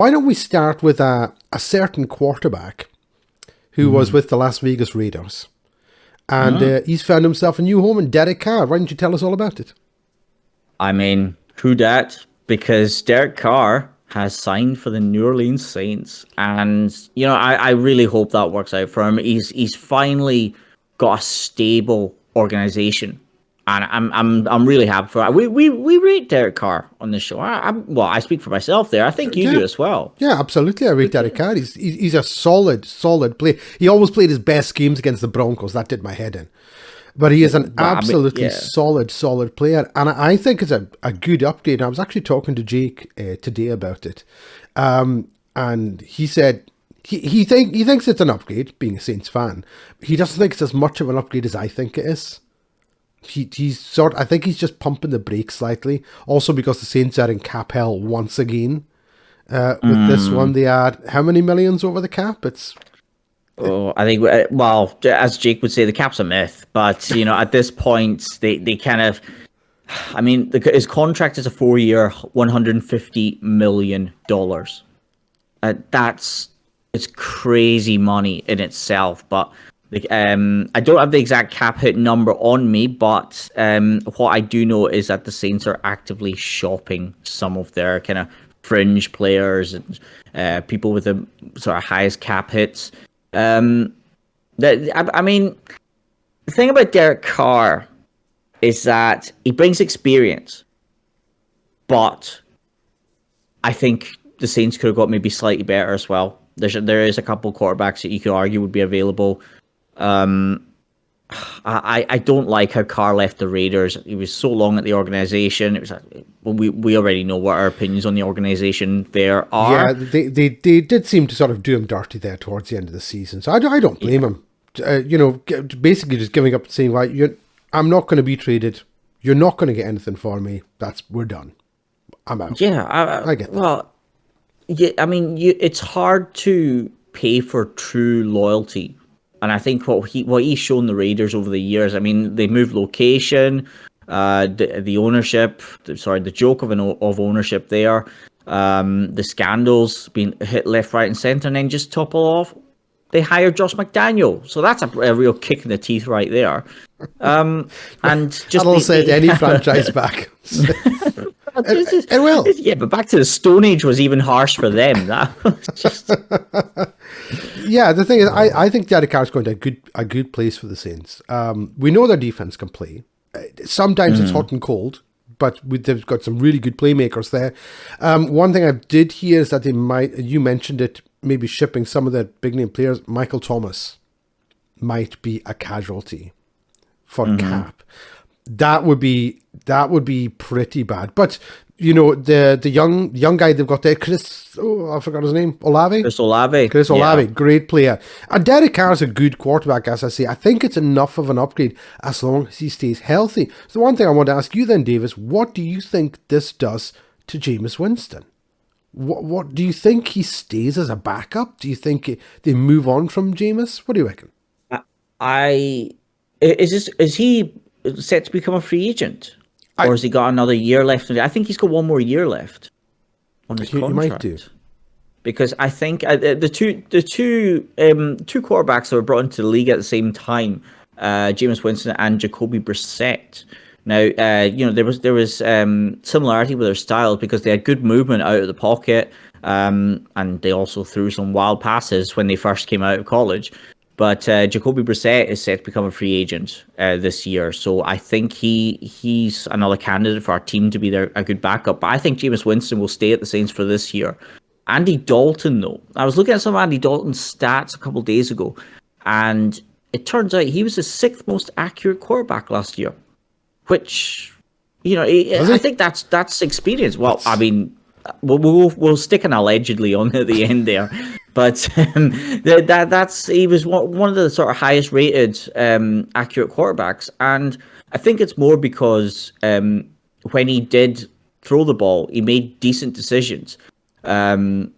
Why don't we start with a certain quarterback who was with the Las Vegas Raiders, and he's found himself a new home in Derek Carr. Why don't you tell us all about it? I mean, who dat? Because Derek Carr has signed for the New Orleans Saints, and I really hope that works out for him. He's finally got a stable organization, and I'm really happy for it. We rate Derek Carr on this show. I speak for myself there. I think you do as well. Yeah, absolutely. I rate Derek Carr. He's a solid player. He always played his best games against the Broncos. That did my head in. But he is an absolutely solid player. And I think it's a good upgrade. I was actually talking to Jake today about it. And he said he thinks it's an upgrade, being a Saints fan. He doesn't think it's as much of an upgrade as I think it is. I think he's just pumping the brakes slightly. Also because the Saints are in cap hell once again. With this one, they had how many millions over the cap? I think, well, as Jake would say, the cap's a myth. But, at this point, they kind of... I mean, his contract is a 4-year, $150 million. It's crazy money in itself. But I don't have the exact cap hit number on me. But what I do know is that the Saints are actively shopping some of their kind of fringe players and people with the sort of highest cap hits. I mean, the thing about Derek Carr is that he brings experience, but I think the Saints could have got maybe slightly better as well. There is a couple quarterbacks that you could argue would be available. I don't like how Carr left the Raiders. He was so long at the organization. It was we already know what our opinions on the organization there are. Yeah, they did seem to sort of do him dirty there towards the end of the season. So I don't blame him. Basically just giving up, saying, "Right, I'm not going to be traded. You're not going to get anything for me. We're done. I'm out." Yeah, I get that. Well, yeah, I mean, it's hard to pay for true loyalty. And I think what he's shown the Raiders over the years, I mean, they moved location, the ownership, the joke of ownership there, the scandals being hit left, right, and center, and then just topple off, they hired Josh McDaniel. So that's a real kick in the teeth right there. And just that'll set any franchise back. It will. Yeah, but back to the Stone Age was even harsh for them. That was just... Yeah, the thing is, I think Derek Carr's going to a good place for the Saints. We know their defense can play. Sometimes it's hot and cold, but they've got some really good playmakers there. One thing I did hear is that they might, you mentioned it, maybe shipping some of the big name players. Michael Thomas might be a casualty for cap. That would be pretty bad. But the young guy they've got there, I forgot his name, Chris Olave, great player. And Derek Carr's a good quarterback, as I say. I think it's enough of an upgrade as long as he stays healthy. So the one thing I want to ask you then, Davis, what do you think this does to Jameis Winston? What do you think he stays as a backup? Do you think they move on from Jameis? What do you reckon? Is he set to become a free agent? Or has he got another year left? I think he's got one more year left on his contract. He might do. Because I think the two quarterbacks that were brought into the league at the same time, Jameis Winston and Jacoby Brissett. Now, there was similarity with their styles because they had good movement out of the pocket, and they also threw some wild passes when they first came out of college. But Jacoby Brissett is set to become a free agent this year. So I think he's another candidate for our team to be a good backup. But I think Jameis Winston will stay at the Saints for this year. Andy Dalton, though. I was looking at some of Andy Dalton's stats a couple of days ago. And it turns out he was the 6th most accurate quarterback last year. Which, I think that's experience. Well, I mean, we'll stick an allegedly on at the end there. But he was one of the sort of highest rated accurate quarterbacks, and I think it's more because when he did throw the ball, he made decent decisions. Kind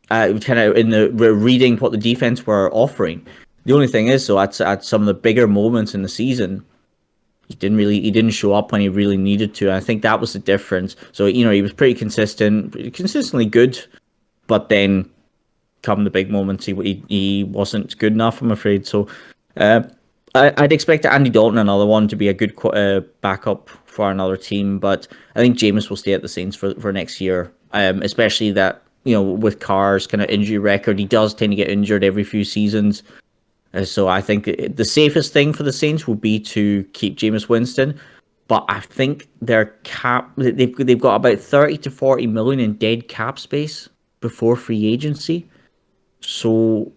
of in the reading what the defense were offering. The only thing is, so at some of the bigger moments in the season, he didn't show up when he really needed to. I think that was the difference. So he was pretty consistently good. but then come the big moments, he wasn't good enough, I'm afraid. So I'd expect Andy Dalton, another one, to be a good backup for another team, but I think Jameis will stay at the Saints for next year, especially that, with Carr's kind of injury record, he does tend to get injured every few seasons. So I think the safest thing for the Saints would be to keep Jameis Winston, but I think their they've got about 30 to 40 million in dead cap space before free agency. So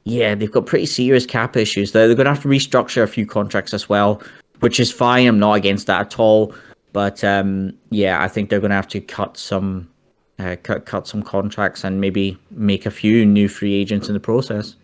yeah, they've got pretty serious cap issues. They're going to have to restructure a few contracts as well, which is fine. I'm not against that at all. But I think they're going to have to cut some contracts and maybe make a few new free agents in the process.